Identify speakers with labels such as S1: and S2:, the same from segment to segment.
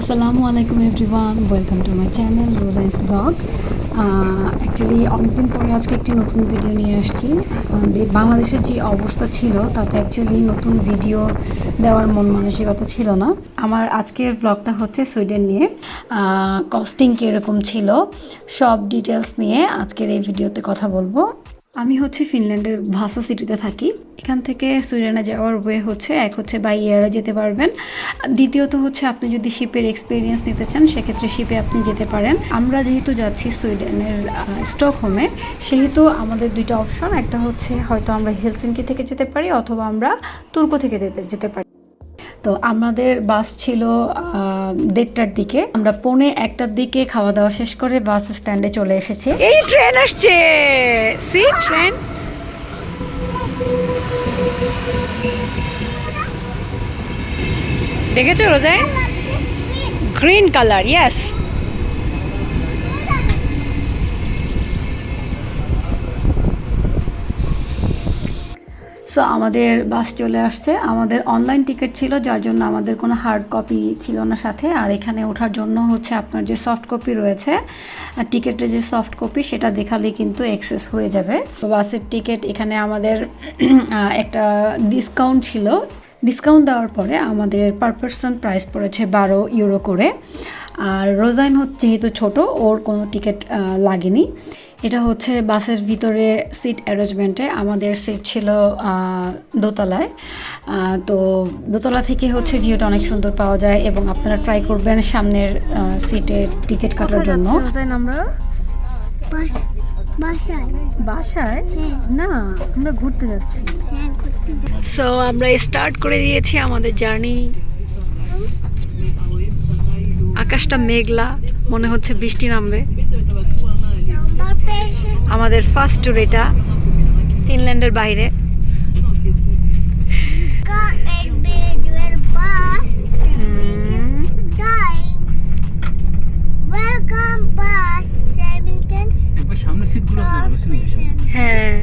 S1: আসসালামু আলাইকুম everyone, welcome to my channel Rozain's blog. Actually অনেকদিন পরে আজকে একটি নতুন ভিডিও নিয়ে আসছি। বাংলাদেশের যে অবস্থা ছিল তাতে অ্যাকচুয়ালি নতুন ভিডিও দেওয়ার মন মানসিকতা ছিল না। আমার আজকের ব্লগটা হচ্ছে সুইডেন নিয়ে। কস্টিং কীরকম ছিল সব ডিটেলস নিয়ে আজকের এই ভিডিওতে কথা বলবো। আমি হচ্ছে ফিনল্যান্ডের ভাসা সিটিতে থাকি। এখান থেকে সুইডেনে যাওয়ার ওয়ে হচ্ছে এক হচ্ছে বাই এয়ারে যেতে পারবেন, দ্বিতীয়ত হচ্ছে আপনি যদি শিপের এক্সপিরিয়েন্স নিতে চান সেক্ষেত্রে শিপে আপনি যেতে পারেন। আমরা যেহেতু যাচ্ছি সুইডেনের স্টকহোমে, সেহেতু আমাদের দুইটা অপশন, একটা হচ্ছে হয়তো আমরা হেলসিঙ্কি থেকে যেতে পারি অথবা আমরা তুর্কো থেকে যেতে পারি। তো আমাদের বাস ছিল 1:30টার দিকে। আমরা 1:45টার দিকে খাওয়া দাওয়া শেষ করে বাস স্ট্যান্ডে চলে এসেছি। এই ট্রেন আসছে, সি ট্রেন। দেখেছো Rozai? Green colour, yes. So আমাদের বাস চলে আসছে। আমাদের অনলাইন টিকিট ছিল, যার জন্য আমাদের কোনো হার্ড কপি ছিল না সাথে। আর এখানে ওঠার জন্য হচ্ছে আপনার যে সফট কপি রয়েছে, টিকিটের যে সফট কপি সেটা দেখালেই কিন্তু অ্যাক্সেস হয়ে যাবে। তো বাসের টিকিট এখানে আমাদের একটা ডিসকাউন্ট ছিল। ডিসকাউন্ট দেওয়ার পরে আমাদের পার পারসন প্রাইস পড়েছে 12 ইউরো করে। আর রোজাইন হচ্ছে যেহেতু ছোট, ওর কোনো টিকিট লাগেনি। এটা হচ্ছে বাসের ভিতরে সিট অ্যারেঞ্জমেন্টে। আমাদের সিট ছিল দোতলায়। তো দোতলা থেকে হচ্ছে ভিউটা অনেক সুন্দর পাওয়া যায় এবং আপনারা ট্রাই করবেন সামনের সিটের টিকিট কাটার জন্য। আমরা বাসায় না, আমরা ঘুরতে যাচ্ছি। সো আমরা স্টার্ট করে দিয়েছি আমাদের জার্নি। আকাশটা মেঘলা, মনে হচ্ছে বৃষ্টি নামবে। আমাদের ফার্স্ট ট্যুর এটা ফিনল্যান্ডের বাইরে। হ্যাঁ,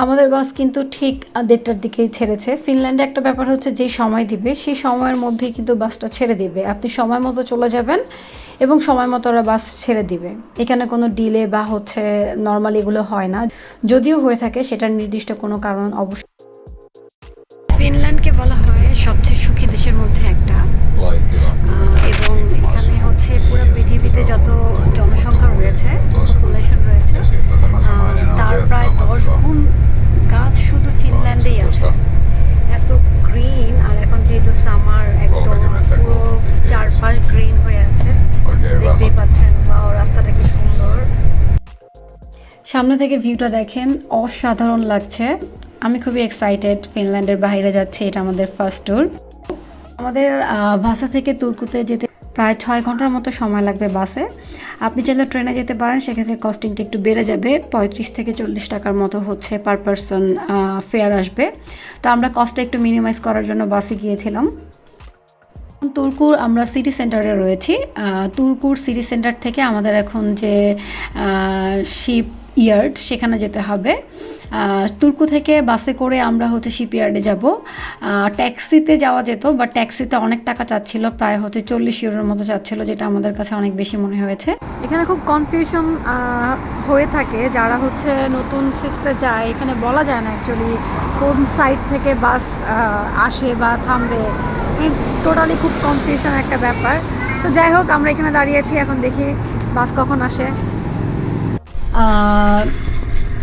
S1: আমাদের বাস কিন্তু ঠিক 1:30টার দিকেই ছেড়েছে। ফিনল্যান্ডে একটা ব্যাপার হচ্ছে যে সময় দিবে সেই সময়ের মধ্যেই কিন্তু বাসটা ছেড়ে দিবে। আপনি সময় মতো চলে যাবেন এবং সময় মতো ওরা বাস ছেড়ে দিবে। এখানে কোনো ডিলে বা হচ্ছে নর্মালি এগুলো হয় না। যদিও হয়ে থাকে সেটার নির্দিষ্ট কোনো কারণ অবশ্যই। ফিনল্যান্ডকে বলা হয় সবচেয়ে সুখী দেশের মধ্যে একটা, এবং এখানে হচ্ছে পুরো পৃথিবীতে যত জনসংখ্যা রয়েছে, পপুলেশন রয়েছে, তার প্রায় 10 গুণ গাছ শুধু ফিনল্যান্ডেই আছে। এত গ্রিন, আর এখন যেহেতু সামার, একদম পুরো চারপাশ গ্রিন হয়ে আছে, দেখতেই পাচ্ছেন। বা রাস্তাটা কি সুন্দর, সামনে থেকে ভিউটা দেখেন, অসাধারণ লাগছে। আমি খুবই এক্সাইটেড, ফিনল্যান্ডের বাইরে যাচ্ছি। এটা আমাদের ফার্স্ট ট্যুর। আমাদের ভাসা থেকে তুর্কুতে যেতে প্রায় 6 ঘন্টার মতো সময় লাগবে বাসে। আপনি চাইলে ট্রেনে যেতে পারেন, সেক্ষেত্রে কস্টিংটা একটু বেড়ে যাবে। 35 থেকে 40 টাকার মতো হচ্ছে পার পারসন ফেয়ার আসবে। তো আমরা কস্টটা একটু মিনিমাইজ করার জন্য বাসে গিয়েছিলাম। তুর্কুর আমরা সিটি সেন্টারে রয়েছি। তুর্কুর সিটি সেন্টার থেকে আমাদের এখন যে শিপ ইয়ার্ড সেখানে যেতে হবে। তুর্কু থেকে বাসে করে আমরা হচ্ছে শিপইয়ার্ডে যাব। ট্যাক্সিতে যাওয়া যেত, বাট ট্যাক্সিতে অনেক টাকা চাচ্ছিল, প্রায় হচ্ছে 40 ইউরোর মতো চাচ্ছিল, যেটা আমাদের কাছে অনেক বেশি মনে হয়েছে। এখানে খুব কনফিউশন হয়ে থাকে যারা হচ্ছে নতুন সিটিতে যায়। এখানে বলা যায় না অ্যাকচুয়ালি কোন সাইড থেকে বাস আসে বা থামবে। টোটালি খুব কনফিউশন একটা ব্যাপার। তো যাই হোক, আমরা এখানে দাঁড়িয়েছি, এখন দেখি বাস কখন আসে।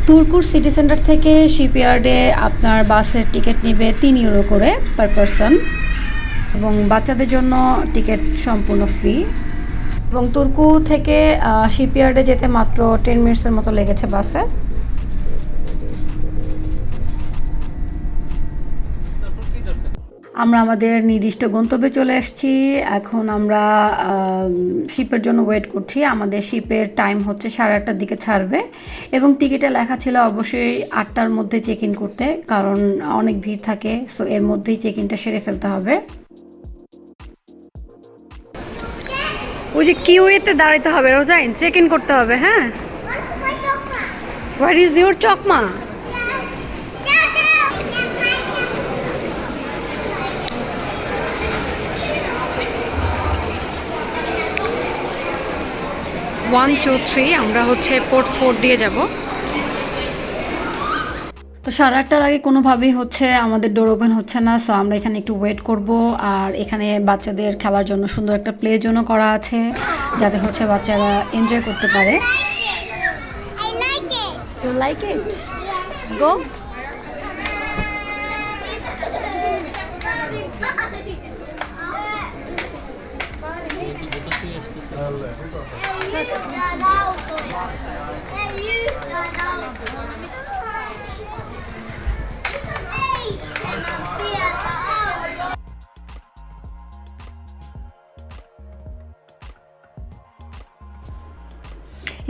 S1: তুর্কুর সিটি সেন্টার থেকে শিপইয়ার্ডে আপনার বাসের টিকিট নেবে 3 ইউরো করে পার পারসন, এবং বাচ্চাদের জন্য টিকিট সম্পূর্ণ ফ্রি। এবং তুর্কু থেকে শিপইয়ার্ডে যেতে মাত্র 10 মিনিটসের মতো লেগেছে বাসে। আমরা আমাদের নির্দিষ্ট গন্তব্যে চলে এসেছি। এখন আমরা শিপের জন্য ওয়েট করছি। আমাদের শিপের টাইম হচ্ছে 8:30টার দিকে ছাড়বে, এবং টিকিটে লেখা ছিল অবশ্যই 8টার মধ্যে চেক ইন করতে, কারণ অনেক ভিড় থাকে। সো এর মধ্যেই চেক ইনটা সেরে ফেলতে হবে। ওই যে কিউয়েতে দাঁড়াতে হবে রোজাইন, চেক ইন করতে হবে। হ্যাঁ, হোয়াট ইজ ইউর চকমা? 1 2 3 আমরা হচ্ছে পোর্ট 4 দিয়ে যাব। তো 8:30টার আগে কোনোভাবেই হচ্ছে আমাদের ডোর ওপেন হচ্ছে না, সো আমরা এখানে একটু ওয়েট করব। আর এখানে বাচ্চাদের খেলার জন্য সুন্দর একটা প্লে জোনও করা আছে, যাতে হচ্ছে বাচ্চারা এনজয় করতে পারে। You like it? Go.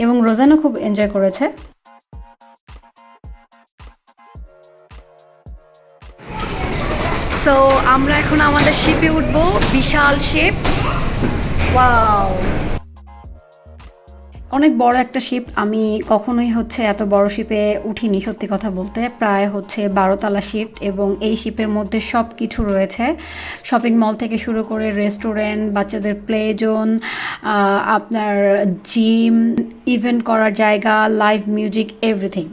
S1: এবং রোজানও খুব এনজয় করেছে। সো আমরা এখন আমাদের শিপে উঠবো, বিশাল শিপ। ওয়াও, অনেক বড় একটা শিপ। আমি কখনোই হচ্ছে এত বড় শিপে উঠিনি, সত্যি কথা বলতে। প্রায় হচ্ছে 12 তলা শিপ, এবং এই শিপের মধ্যে সব কিছু রয়েছে, শপিং মল থেকে শুরু করে রেস্টুরেন্ট, বাচ্চাদের প্লে জোন, আপনার জিম, ইভেন্ট করার জায়গা, লাইভ মিউজিক, এভরিথিং।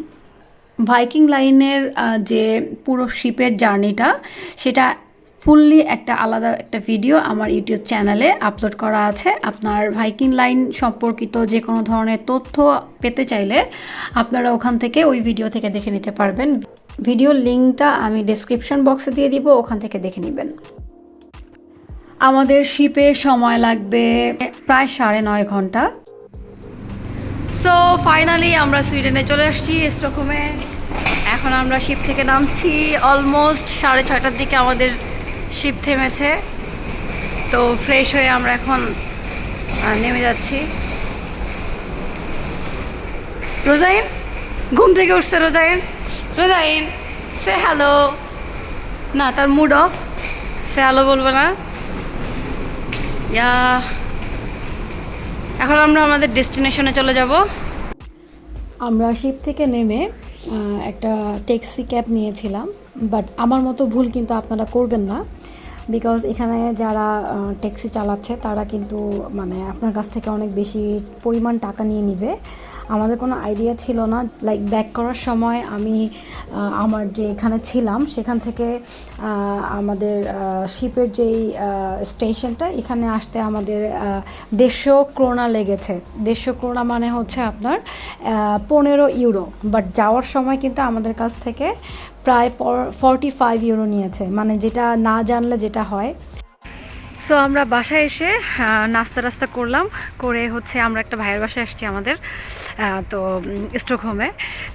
S1: ভাইকিং লাইনের যে পুরো শিপের জার্নিটা, সেটা ফুললি একটা আলাদা একটা ভিডিও আমার ইউটিউব চ্যানেলে আপলোড করা আছে। আপনার ভাইকিং লাইন সম্পর্কিত যে কোনো ধরনের তথ্য পেতে চাইলে আপনারা ওখান থেকে, ওই ভিডিও থেকে দেখে নিতে পারবেন। ভিডিওর লিঙ্কটা আমি ডেসক্রিপশন বক্সে দিয়ে দিব, ওখান থেকে দেখে নেবেন। আমাদের শিপে সময় লাগবে প্রায় 9.5 ঘন্টা। সো ফাইনালি আমরা সুইডেনে চলে আসছি, স্টকহোমে। এখন আমরা শিপ থেকে নামছি। অলমোস্ট 6:30টার দিকে আমাদের শিপ থেমেছে। তো ফ্রেশ হয়ে আমরা এখন নেমে যাচ্ছি। রোজাইন ঘুম থেকে উঠছে। রোজাইন, রোজাইন সে হ্যালো। না, তার মুড অফ, সে হ্যালো বলবো না। এখন আমরা আমাদের ডেস্টিনেশনে চলে যাব। আমরা শিপ থেকে নেমে একটা ট্যাক্সি ক্যাব নিয়েছিলাম, বাট আমার মতো ভুল কিন্তু আপনারা করবেন না, বিকজ এখানে যারা ট্যাক্সি চালাচ্ছে তারা কিন্তু মানে আপনার কাছ থেকে অনেক বেশি পরিমাণ টাকা নিয়ে নিবে। আমাদের কোনো আইডিয়া ছিল না। লাইক ব্যাক করার সময় আমি আমার যে এখানে ছিলাম সেখান থেকে আমাদের শিপের যেই স্টেশনটা, এখানে আসতে আমাদের 150 ক্রোনা লেগেছে। 150 ক্রোনা মানে হচ্ছে আপনার 15 ইউরো। বাট যাওয়ার সময় কিন্তু আমাদের কাছ থেকে প্রায় 45 ইউরো নিয়েছে, মানে যেটা না জানলে যেটা হয়। সো আমরা বাসায় এসে নাস্তা করলাম, করে হচ্ছে আমরা একটা ভাইয়ের বাসায় আসছি আমাদের, তো স্টকহোমে।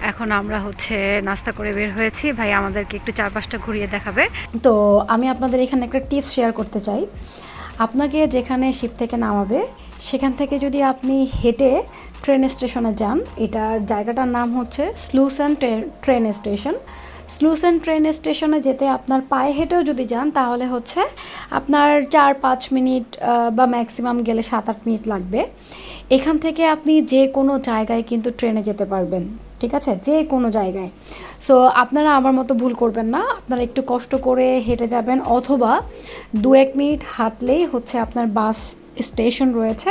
S1: এখন আমরা হচ্ছে নাস্তা করে বের হয়েছি। ভাই আমাদেরকে একটু 4-5টা ঘুরিয়ে দেখাবে। তো আমি আপনাদের এখানে একটা টিপস শেয়ার করতে চাই। আপনাকে যেখানে শিপ থেকে নামাবে সেখান থেকে যদি আপনি হেঁটে ট্রেন স্টেশনে যান, এটার জায়গাটার নাম হচ্ছে স্লুসেন ট্রেন স্টেশন। স্লুসেন ট্রেন স্টেশনে যেতে আপনার পায়ে হেঁটেও যদি যান তাহলে হচ্ছে আপনার 4-5 মিনিট বা ম্যাক্সিমাম গেলে 7-8 মিনিট লাগবে। এখান থেকে আপনি যে কোনো জায়গায় কিন্তু ট্রেনে যেতে পারবেন, ঠিক আছে, যে কোনো জায়গায়। সো আপনারা আমার মতো ভুল করবেন না, আপনারা একটু কষ্ট করে হেঁটে যাবেন, অথবা 2-1 মিনিট হাঁটলেই হচ্ছে আপনার বাস স্টেশন রয়েছে,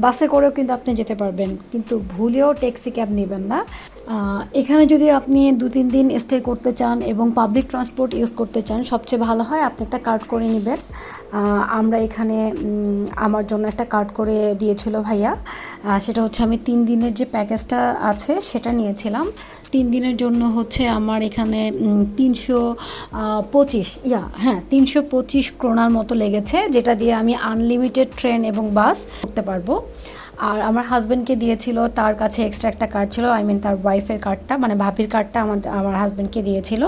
S1: বাসে করেও কিন্তু আপনি যেতে পারবেন, কিন্তু ভুলেও ট্যাক্সি ক্যাব নেবেন না। এখানে যদি আপনি 2-3 দিন স্টে করতে চান এবং পাবলিক ট্রান্সপোর্ট ইউজ করতে চান, সবচেয়ে ভালো হয় আপনি একটা কার্ড করে নেবেন। আমরা এখানে আমার জন্য একটা কার্ড করে দিয়েছিল ভাইয়া, সেটা হচ্ছে আমি 3 দিনের যে প্যাকেজটা আছে সেটা নিয়েছিলাম। 3 দিনের জন্য হচ্ছে আমার এখানে 325 ক্রোনার মতো লেগেছে, যেটা দিয়ে আমি আনলিমিটেড ট্রেন এবং বাস করতে পারবো। আর আমার হাজব্যান্ডকে দিয়েছিল, তার কাছে এক্সট্রা একটা কার্ড ছিল, তার ওয়াইফের কার্ডটা, মানে ভাবির কার্ডটা আমার হাজব্যান্ডকে দিয়েছিল।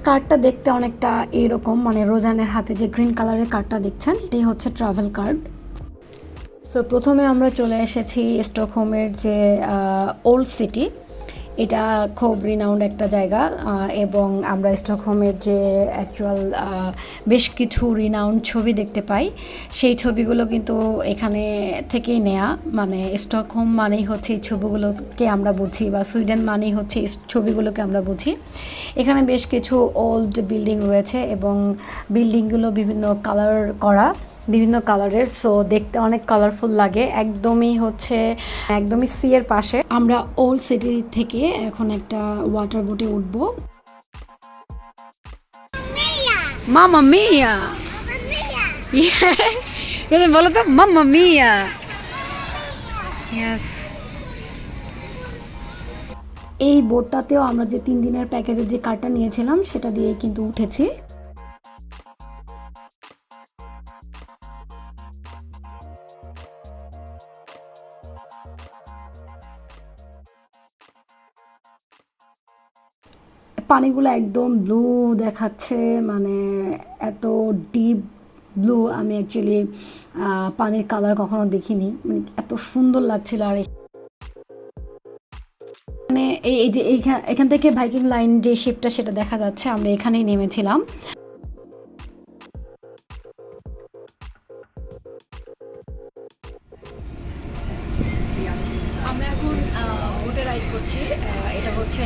S1: কার্ডটা দেখতে অনেকটা এইরকম, মানে রোজানের হাতে যে গ্রিন কালারের কার্ডটা দেখছেন, এটাই হচ্ছে ট্রাভেল কার্ড। সো প্রথমে আমরা চলে এসেছি স্টকহোমের যে ওল্ড সিটি, এটা খুব রিনাউন্ড একটা জায়গা, এবং আমরা স্টকহোমের যে অ্যাকচুয়াল বেশ কিছু রিনাউন্ড ছবি দেখতে পাই, সেই ছবিগুলো কিন্তু এখানে থেকেই নেয়া। মানে স্টকহোম মানেই হচ্ছে এই ছবিগুলোকে আমরা বুঝি, বা সুইডেন মানেই হচ্ছে এই ছবিগুলোকে আমরা বুঝি। এখানে বেশ কিছু ওল্ড বিল্ডিং রয়েছে এবং বিল্ডিংগুলো বিভিন্ন কালার করা, বিভিন্ন কালারের, সো দেখতে অনেক কালারফুল লাগে। একদমই সি এর পাশে। আমরা ওল্ড সিটি থেকে এখন একটা ওয়াটার বোটে উঠবো। মামা মিয়া, বলো তো মামা মিয়া। ইয়েস, এই বোটটাতেও আমরা যে 3 দিনের প্যাকেজের যে কার্ডটা নিয়েছিলাম সেটা দিয়ে কিন্তু উঠেছি। পানিগুলো একদম ব্লু দেখাচ্ছে, মানে এত ডিপ ব্লু আমি অ্যাকচুয়ালি পানির কালার কখনো দেখিনি, মানে এত সুন্দর লাগছিল। আর মানে এই যে এখান থেকে ভাইকিং লাইন যে শিপটা সেটা দেখা যাচ্ছে, আমরা এখানেই নেমেছিলাম। আমরা এখন বোটে রাইড করছি। এটা হচ্ছে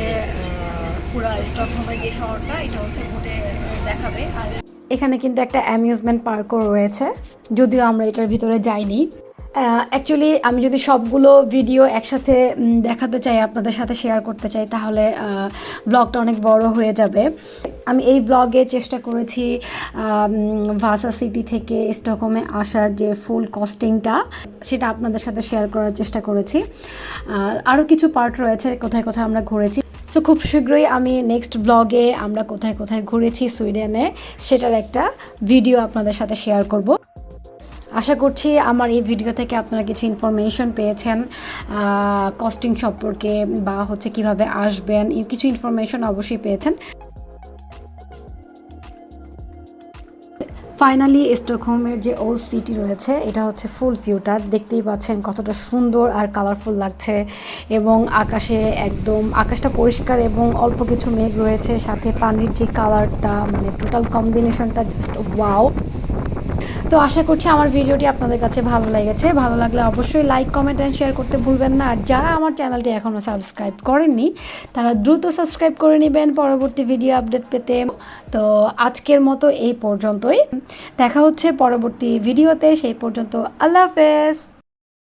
S1: পুরা স্টকহোমের যে শহরটা, এটা হচ্ছে বোটে দেখাবে। আর এখানে কিন্তু একটা অ্যামিউজমেন্ট পার্কও রয়েছে, যদিও আমরা এটার ভিতরে যাইনি। অ্যাকচুয়ালি আমি যদি সবগুলো ভিডিও একসাথে দেখাতে চাই, আপনাদের সাথে শেয়ার করতে চাই, তাহলে ব্লগটা অনেক বড় হয়ে যাবে। আমি এই ব্লগে চেষ্টা করেছি ভাসা সিটি থেকে স্টকহোমে আসার যে ফুল কস্টিংটা সেটা আপনাদের সাথে শেয়ার করার চেষ্টা করেছি। আরও কিছু পার্ট রয়েছে কোথায় কোথায় আমরা ঘুরেছি। সো খুব শীঘ্রই আমি নেক্সট ব্লগে আমরা কোথায় কোথায় ঘুরেছি সুইডেনে সেটার একটা ভিডিও আপনাদের সাথে শেয়ার করব। আশা করছি আমার এই ভিডিও থেকে আপনারা কিছু ইনফরমেশন পেয়েছেন কস্টিং সম্পর্কে, বা হচ্ছে কিভাবে আসবেন, কিছু ইনফরমেশন অবশ্যই পেয়েছেন। ফাইনালি স্টকহোমের যে ওল্ড সিটি রয়েছে এটা হচ্ছে ফুল ভিউটা, দেখতেই পাচ্ছেন কতটা সুন্দর আর কালারফুল লাগছে। এবং আকাশটা পরিষ্কার এবং অল্প কিছু মেঘ রয়েছে, সাথে পানির যে কালারটা, মানে টোটাল কম্বিনেশনটা জাস্ট ওয়াও। তো আশা করছি আমার ভিডিওটি আপনাদের কাছে ভালো লেগেছে। ভালো লাগলে অবশ্যই লাইক, কমেন্ট অ্যান্ড শেয়ার করতে ভুলবেন না। আর যারা আমার চ্যানেলটি এখনও সাবস্ক্রাইব করেননি তারা দ্রুত সাবস্ক্রাইব করে নেবেন পরবর্তী ভিডিও আপডেট পেতে। তো আজকের মতো এই পর্যন্তই, দেখা হচ্ছে পরবর্তী ভিডিওতে। সেই পর্যন্ত আল্লাহ হাফেজ।